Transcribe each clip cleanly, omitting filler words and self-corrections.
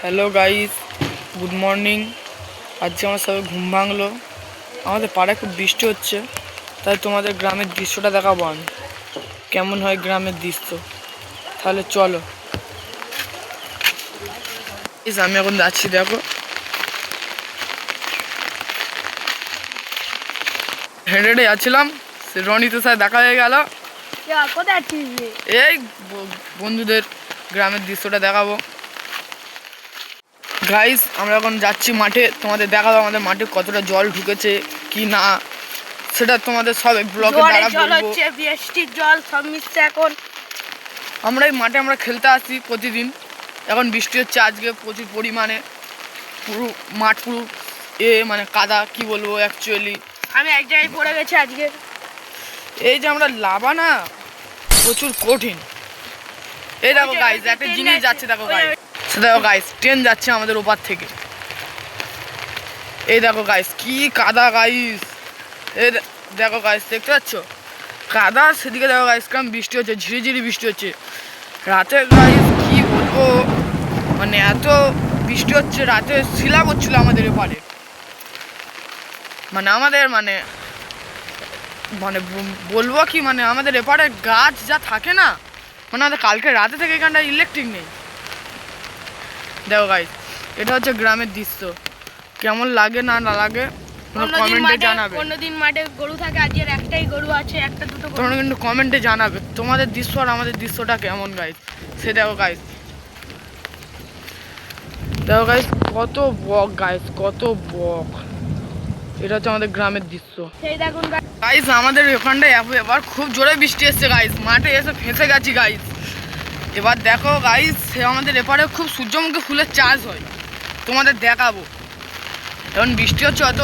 Hello guys, good morning. আজকে আমার সবাই ঘুম ভাঙলো। আমাদের পাড়ায় খুব বৃষ্টি হচ্ছে, তাই তোমাদের গ্রামের দৃশ্যটা দেখাবো আমি। কেমন হয় গ্রামের দৃশ্য, তাহলে চলো। আমি এখন যাচ্ছি, দেখো হেঁটে হেঁটে যাচ্ছিলাম, সে রনিতের সাথে দেখা হয়ে গেল। এই বন্ধুদের গ্রামের দৃশ্যটা দেখাবো। গাইস, আমরা এখন যাচ্ছি মাঠে, তোমাদের দেখাবো আমাদের মাঠে কতটা জল ঢুকেছে কি না, সেটা তোমাদের সব ব্লগে দ্বারা বলবো। বৃষ্টির জল সব মিশছে এখন। আমরা এই মাঠে আমরা খেলতে আসি প্রতিদিন। এখন বৃষ্টি হচ্ছে আজকে প্রচুর পরিমাণে, পুরো মাঠ পুরো মানে কাদা, কি বলবো অ্যাকচুয়ালি। আমি এক জায়গায় পড়ে গেছি আজকে। এই যে আমরা লাভা না, প্রচুর কঠিন। এই দেখো গাইস, একটা জিনিস যাচ্ছে, দেখো গাইস, দেখো গাইস, ট্রেন যাচ্ছে আমাদের ওপার থেকে। এই দেখো গাইস, কি কাদা গাইস। এই দেখো গাইস, দেখতে পাচ্ছ কাদা, সেদিকে দেখো গাইস কেমন বৃষ্টি হচ্ছে, ঝিরিঝিরি বৃষ্টি হচ্ছে রাতে। গাইস কি বলবো, মানে এত বৃষ্টি হচ্ছে, রাতে শিলা পড়ছিল আমাদের এপারে। মানে আমাদের মানে মানে বলবো কি, মানে আমাদের এপারে গাছ যা থাকে না, মানে আমাদের কালকে রাতে থেকে এখানটা ইলেকট্রিক নেই। দেখো গাইস, এটা হচ্ছে গ্রামের দৃশ্য। কেমন লাগে না লাগে কমেন্টে জানাবে। অন্যদিন মাঠে গরু থাকে, আজকের একটাই গরু আছে, একটা দুটো গরু। তোমরা কিন্তু কমেন্টে জানাবে তোমাদের দৃশ্য আর আমাদের দৃশ্যটা কেমন গাইস। সে দেখো গাইস, দেখো গাইস কত বক গাইস, কত বক। এটা হচ্ছে আমাদের গ্রামের দৃশ্য। সেই দেখুন গাইস, আমাদের এখানটায় এবার খুব জোরে বৃষ্টি এসছে গাইস, মাঠে এসে ফেঁসে গেছি গাইস। এবার দেখো গাইস, আমাদের এপারে খুব সূর্যমুখী ফুলের চাষ হয়, তোমাদের দেখাবো। এখন বৃষ্টি হচ্ছে, অত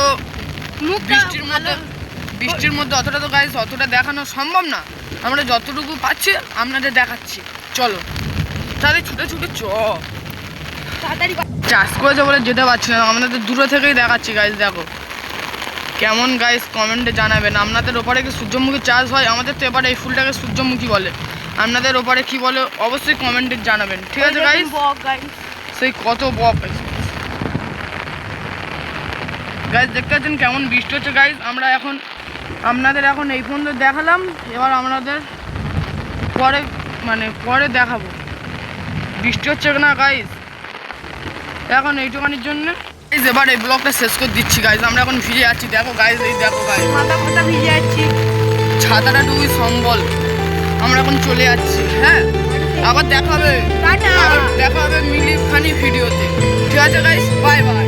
বৃষ্টির মধ্যে অতটা তো গাইস অতটা দেখানো সম্ভব না। আমরা যতটুকু পাচ্ছি আপনাদের দেখাচ্ছি। চলো তাহলে ছুটে ছুটে তাড়াতাড়ি চাষ করেছে বলে যেতে পারছি না, আমাদের দূরে থেকেই দেখাচ্ছি গাইস। দেখো কেমন গাইস, কমেন্টে জানাবেন। আপনাদের ওপারে কি সূর্যমুখী চাষ হয়? আমাদের তো এবারে এই ফুলটাকে সূর্যমুখী বলে। আপনাদের ওপারে কি বলে অবশ্যই কমেন্টে জানাবেন, ঠিক আছে গাইস? সেই কত বক গাইস, দেখতে পাচ্ছেন কেমন বৃষ্টি হচ্ছে গাইস। আমরা এখন আপনাদের এখন এই পর্যন্ত দেখালাম, এবার আপনাদের পরে দেখাবো বৃষ্টি হচ্ছে না গাইস। এখন এইটুখানির জন্য এবার এই ব্লগটা শেষ করে দিচ্ছি গাইস। আমরা এখন ভিজে যাচ্ছি, দেখো গাইস, এই দেখো গাইস, মাথা ভিজে যাচ্ছি, ছাতাটা টুকুই সম্বল। আমরা এখন চলে যাচ্ছি, হ্যাঁ আবার দেখা হবে মিলি ফানি ভিডিওতে, ঠিক আছে গাইস, বাই বাই।